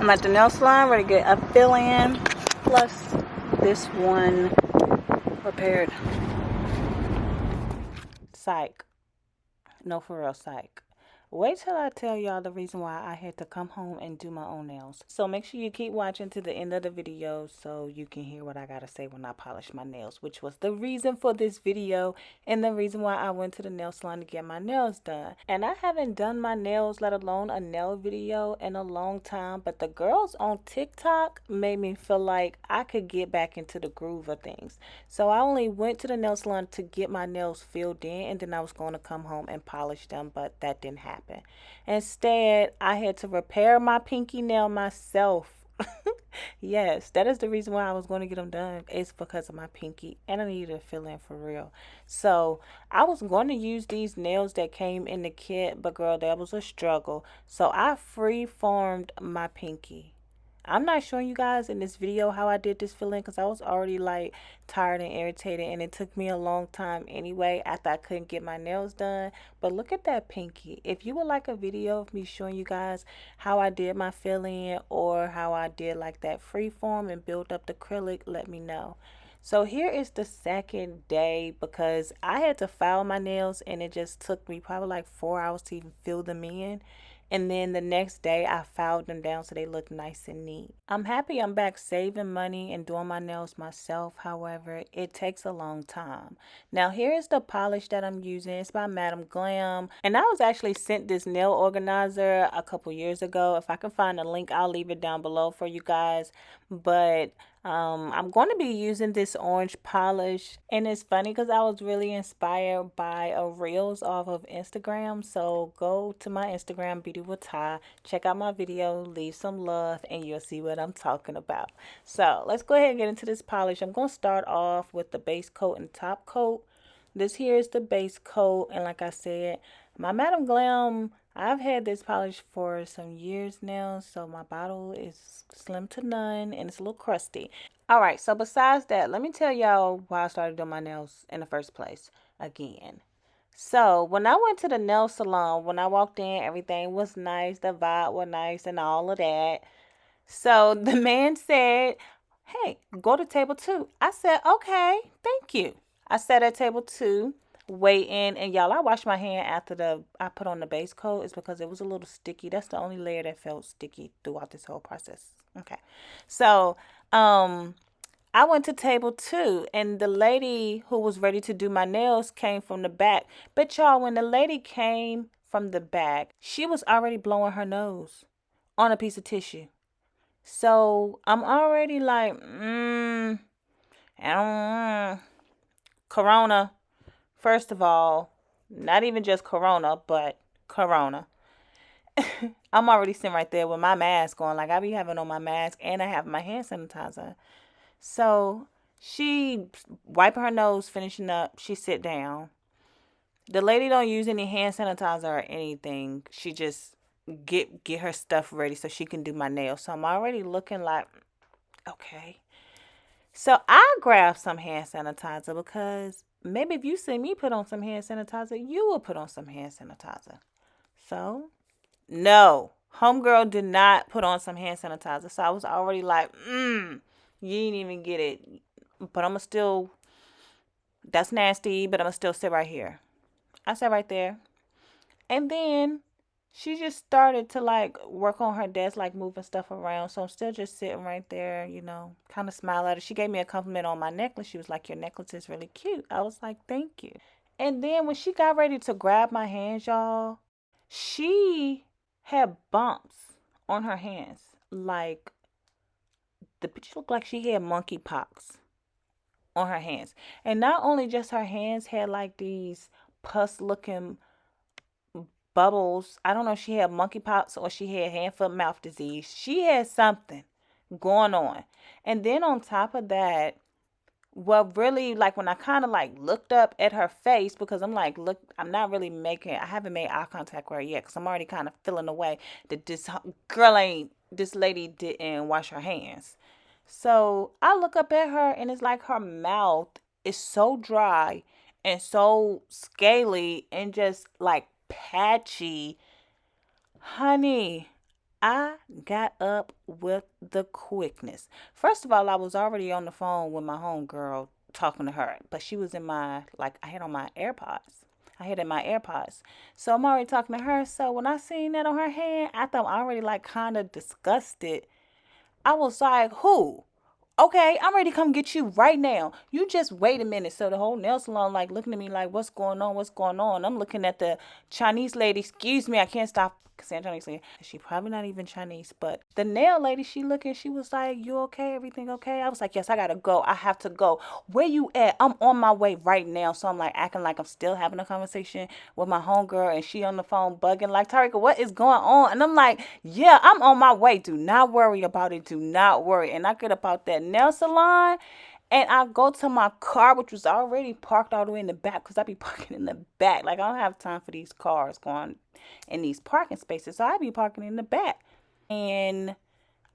I'm at the nail salon ready to get a fill-in plus this one repaired. Psych. No, for real, psych. Wait till I tell y'all the reason why I had to come home and do my own nails. So make sure you keep watching to the end of the video so you can hear what I gotta say when I polish my nails, which was the reason for this video and the reason why I went to the nail salon to get my nails done. And I haven't done my nails, let alone a nail video, in a long time, but the girls on TikTok made me feel like I could get back into the groove of things. So I only went to the nail salon to get my nails filled in, and then I was going to come home and polish them, but that didn't happen. Instead, I had to repair my pinky nail myself. Yes, that is the reason why I was going to get them done. It's because of my pinky, and I needed to fill in for real. So I was going to use these nails that came in the kit, but girl, that was a struggle. So I free formed my pinky. I'm not showing you guys in this video how I did this fill-in because I was already like tired and irritated, and it took me a long time anyway after I couldn't get my nails done. But look at that pinky. If you would like a video of me showing you guys how I did my fill-in or how I did like that free form and build up the acrylic, let me know. So here is the second day because I had to file my nails and it just took me probably like 4 hours to even fill them in. And then the next day I filed them down so they look nice and neat. I'm happy I'm back saving money and doing my nails myself. However, it takes a long time. Now here is the polish that I'm using. It's by Madam Glam. And I was actually sent this nail organizer a couple years ago. If I can find a link, I'll leave it down below for you guys. But I'm going to be using this orange polish, and it's funny because I was really inspired by a reels off of Instagram. So go to my Instagram, BeautyWithTy, check out my video, leave some love, and you'll see what I'm talking about. So let's go ahead and get into this polish. I'm going to start off with the base coat and top coat. This here is the base coat, and like I said, my Madam Glam, I've had this polish for some years now, so my bottle is slim to none and it's a little crusty. All right, so besides that, let me tell y'all why I started doing my nails in the first place again. So when I went to the nail salon, when I walked in, everything was nice, the vibe was nice and all of that. So the man said, hey, go to table 2. I said, okay, thank you. I sat at table 2, waiting, and y'all, I washed my hand after I put on the base coat. It's because it was a little sticky. That's the only layer that felt sticky throughout this whole process. Okay. So, I went to table 2, and the lady who was ready to do my nails came from the back. But y'all, when the lady came from the back, she was already blowing her nose on a piece of tissue. So I'm already like, Corona. First of all, not even just Corona, but Corona. I'm already sitting right there with my mask on. Like I be having on my mask and I have my hand sanitizer. So she wiping her nose, finishing up. She sit down. The lady don't use any hand sanitizer or anything. She just get her stuff ready so she can do my nails. So I'm already looking like, okay. So I grabbed some hand sanitizer because maybe if you see me put on some hand sanitizer, you will put on some hand sanitizer. So, no. Homegirl did not put on some hand sanitizer. So I was already like, you didn't even get it. But I'm going to still, that's nasty, but I'm going to still sit right here. I sat right there. And then she just started to like work on her desk, like moving stuff around. So I'm still just sitting right there, you know, kind of smile at her. She gave me a compliment on my necklace. She was like, your necklace is really cute. I was like, thank you. And then when she got ready to grab my hands, y'all, she had bumps on her hands. Like the bitch looked like she had monkeypox on her hands. And not only just her hands had like these pus looking bubbles. I don't know if she had monkeypox or she had hand, foot, mouth disease. She had something going on. And then on top of that, what really, like when I kind of like looked up at her face, because I'm like, look, I haven't made eye contact with her yet because I'm already kind of feeling away that this lady didn't wash her hands. So I look up at her and it's like her mouth is so dry and so scaly and just like patchy. Honey, I got up with the quickness. First of all, I was already on the phone with my homegirl talking to her, but she was in my, like, I had on my AirPods. I had in my AirPods. So I'm already talking to her. So when I seen that on her hand, I thought I already like kind of disgusted. I was like, who? Okay, I'm ready to come get you right now. You just wait a minute. So the whole nail salon like looking at me like, what's going on? What's going on? I'm looking at the Chinese lady. Excuse me, I can't stop saying Chinese lady. She probably not even Chinese, but the nail lady, she looking, she was like, you okay? Everything okay? I was like, yes, I gotta go. I have to go. Where you at? I'm on my way right now. So I'm like acting like I'm still having a conversation with my homegirl and she on the phone bugging like, Tarika, what is going on? And I'm like, yeah, I'm on my way. Do not worry about it. Do not worry. And I get about that nail salon and I go to my car, which was already parked all the way in the back because I be parking in the back. Like, I don't have time for these cars going in these parking spaces. So I be parking in the back. And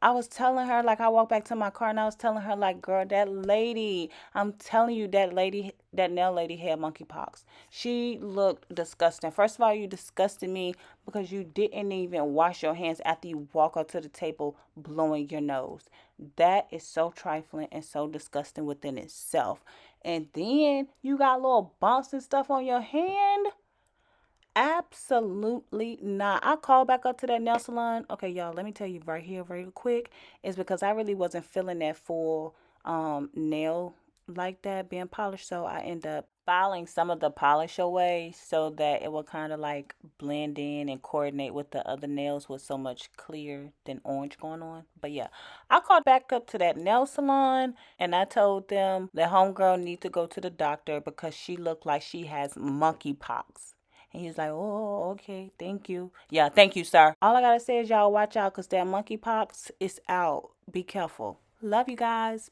I was telling her, like, I walked back to my car and I was telling her, like, girl, that lady, I'm telling you, that lady, that nail lady had monkeypox. She looked disgusting. First of all, you disgusted me because you didn't even wash your hands after you walk up to the table blowing your nose. That is so trifling and so disgusting within itself. And then you got little bumps and stuff on your hand. Absolutely not. I called back up to that nail salon. Okay, y'all, let me tell you right here, very quick. Is because I really wasn't feeling that full nail like that being polished. So I end up filing some of the polish away so that it will kind of like blend in and coordinate with the other nails with so much clear than orange going on. But yeah, I called back up to that nail salon and I told them that homegirl need to go to the doctor because she looked like she has monkeypox. And he's like, oh, okay, thank you. Yeah, thank you, sir. All I gotta say is y'all watch out because that monkeypox is out. Be careful. Love you guys.